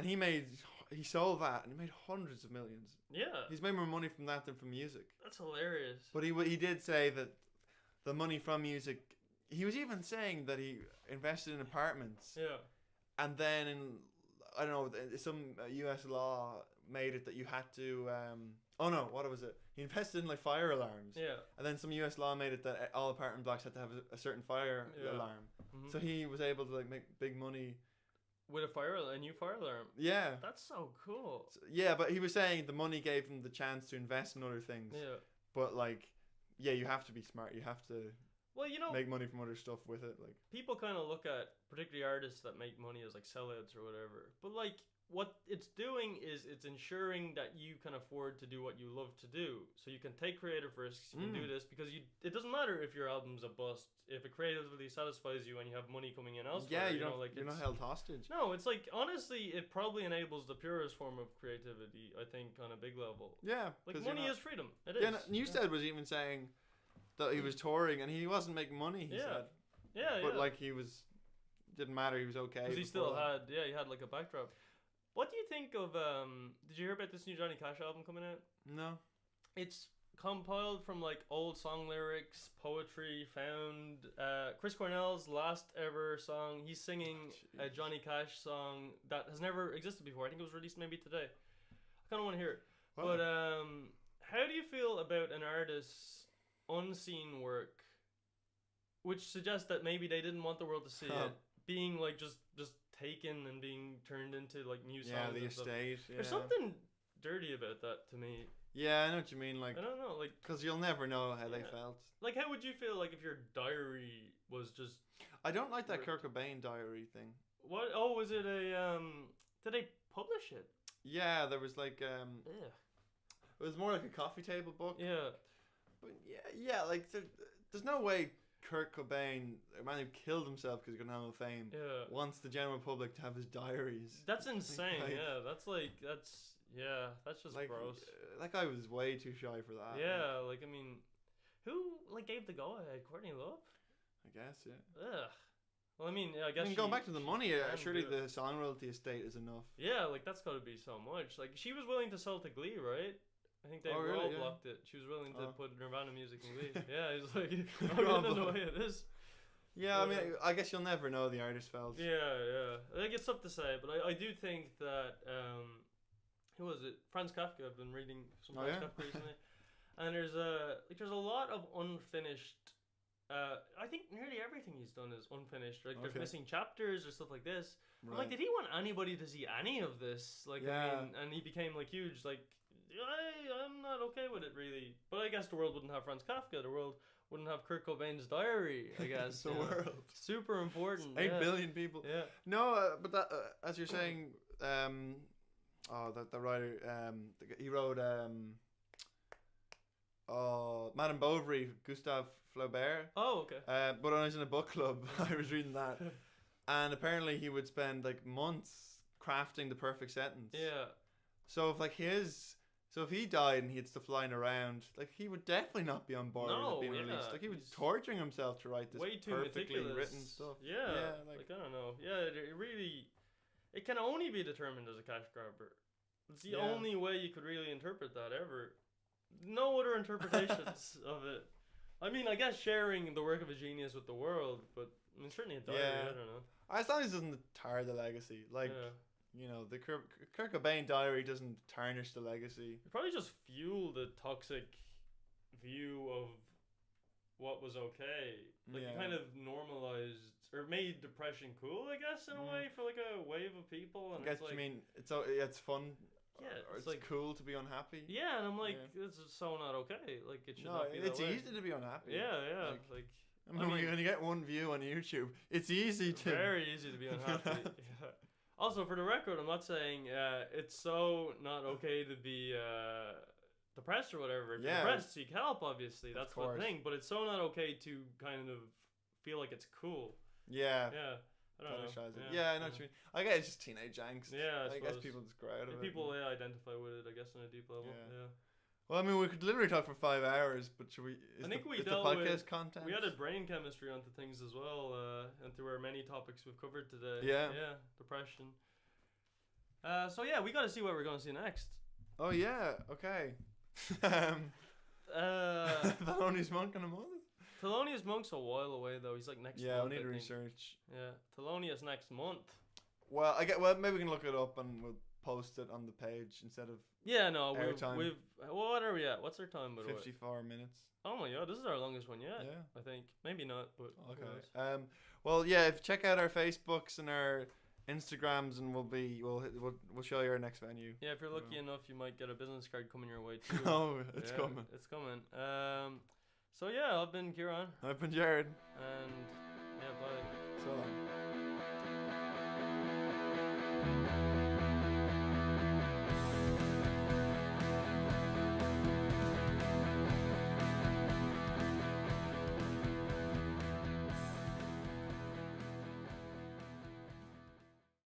he sold that and he made hundreds of millions. Yeah. He's made more money from that than from music. That's hilarious. But he did say that the money from music he was even saying that he invested in apartments. Yeah. And then I don't know, some U.S. law made it that you had to. Oh no, what was it? He invested in like fire alarms. Yeah. And then some U.S. law made it that all apartment blocks had to have a certain fire alarm. Mm-hmm. So he was able to like make big money with a new fire alarm. Yeah. That's so cool. So, yeah, but he was saying the money gave him the chance to invest in other things. Yeah. But like, yeah, you have to be smart. You have to. Well, you know, make money from other stuff with it. Like people kind of look at particularly artists that make money as like sellouts or whatever. But like what it's doing is it's ensuring that you can afford to do what you love to do. So you can take creative risks. You can do this because it doesn't matter if your album's a bust. If it creatively satisfies you and you have money coming in elsewhere. Yeah, like you're not held hostage. No, it's like honestly, it probably enables the purest form of creativity. I think on a big level. Yeah, like money is freedom. It is. Yeah, Newsted was even saying that he was touring and he wasn't making money. He said. Yeah, but like he was, didn't matter. He was okay. Because he still had, he had like a backdrop. What do you think of? Did you hear about this new Johnny Cash album coming out? No. It's compiled from like old song lyrics, poetry found. Chris Cornell's last ever song. He's singing a Johnny Cash song that has never existed before. I think it was released maybe today. I kind of want to hear it. Wow. But how do you feel about an artist's unseen work, which suggests that maybe they didn't want the world to see it, being like just taken and being turned into like new songs? Yeah, the estate. Yeah. There's something dirty about that to me. Yeah, I know what you mean. Like, I don't know, like, because you'll never know how they felt. Like, how would you feel like if your diary was just? I don't like that Kurt Cobain diary thing. What? Oh, was it a? Did they publish it? Yeah, there was like it was more like a coffee table book. Yeah. But yeah, like there's no way Kurt Cobain, a man who killed himself because he got no fame, wants the general public to have his diaries. That's insane. Like, that's just like, gross. That guy was way too shy for that. Yeah, like I mean, who like gave the go ahead? Courtney Love? I guess, yeah. Ugh. Well, I mean, I guess. Going back to the money, surely the song royalty estate is enough. Yeah, like that's got to be so much. Like she was willing to sell to Glee, right? I think they blocked it. She was willing to put Nirvana music in Glee. Yeah, he's like, I'm getting in the way of this. Yeah, I mean, I guess you'll never know the artist felt. Yeah. I think it's tough to say, but I do think that who was it? Franz Kafka. I've been reading some Franz Kafka recently, and there's a lot of unfinished. I think nearly everything he's done is unfinished. Like there's missing chapters or stuff like this. Right. I'm like, did he want anybody to see any of this? Like, I mean, and he became like huge. Like, I'm not okay with it really. But I guess the world wouldn't have Franz Kafka. The world wouldn't have Kurt Cobain's diary. I guess the world super important. 8 billion people. Yeah. No, but that as you're saying, that the writer he wrote Madame Bovary, Gustave Flaubert. Oh, okay. But when I was in a book club, I was reading that, and apparently he would spend like months crafting the perfect sentence. Yeah. So if he died and he had stuff lying around, like he would definitely not be on board with being released. Like he was torturing himself to write this way too perfectly meticulous. written stuff. Yeah. Like I don't know. Yeah, it can only be determined as a cash grabber. It's the only way you could really interpret that ever. No other interpretations of it. I mean, I guess sharing the work of a genius with the world, but I mean, certainly a diary. I don't know. As long as it doesn't tar the legacy, like. You know, the Kurt Cobain diary doesn't tarnish the legacy. It probably just fueled a toxic view of what was okay. Like, it kind of normalized or made depression cool, I guess, in a way, for like a wave of people. And I guess it's like, you mean it's fun. Yeah, or it's like cool to be unhappy. Yeah, and I'm like, this is so not okay. Like, it should not be that way. It's easy to be unhappy. Yeah. Like I mean, when you get one view on YouTube, it's easy to. Very easy to be unhappy. Yeah. Also, for the record, I'm not saying it's so not okay to be depressed or whatever. If you're depressed, seek help, obviously. That's the thing. But it's so not okay to kind of feel like it's cool. Yeah. Yeah. I don't know. I know what you mean. I guess it's just teenage angst. Yeah, I guess people just grow out of it. People identify with it, I guess, on a deep level. Yeah. Well, I mean, we could literally talk for 5 hours, but should we? I think we dealt with the podcast content. We added brain chemistry onto things as well, and through our many topics we've covered today. Yeah. Depression. So we got to see what we're going to see next. Oh yeah, okay. That only smoke in a month. Thelonious Monk's a while away though. He's like next month. Yeah, we need to research. Yeah, Thelonious next month. Well, maybe we can look it up and we'll post it on the page instead of. Yeah, no, airtime. we've. What are we at? What's our time? By the way? 54 minutes. Oh my god, this is our longest one yet. Yeah. I think maybe not, but okay. Well, yeah. If check out our Facebooks and our Instagrams, and we'll show you our next venue. Yeah, if you're lucky enough, you might get a business card coming your way too. Oh, it's coming. It's coming. So yeah, I've been Kieran. I've been Jared. And yeah, bye. So long.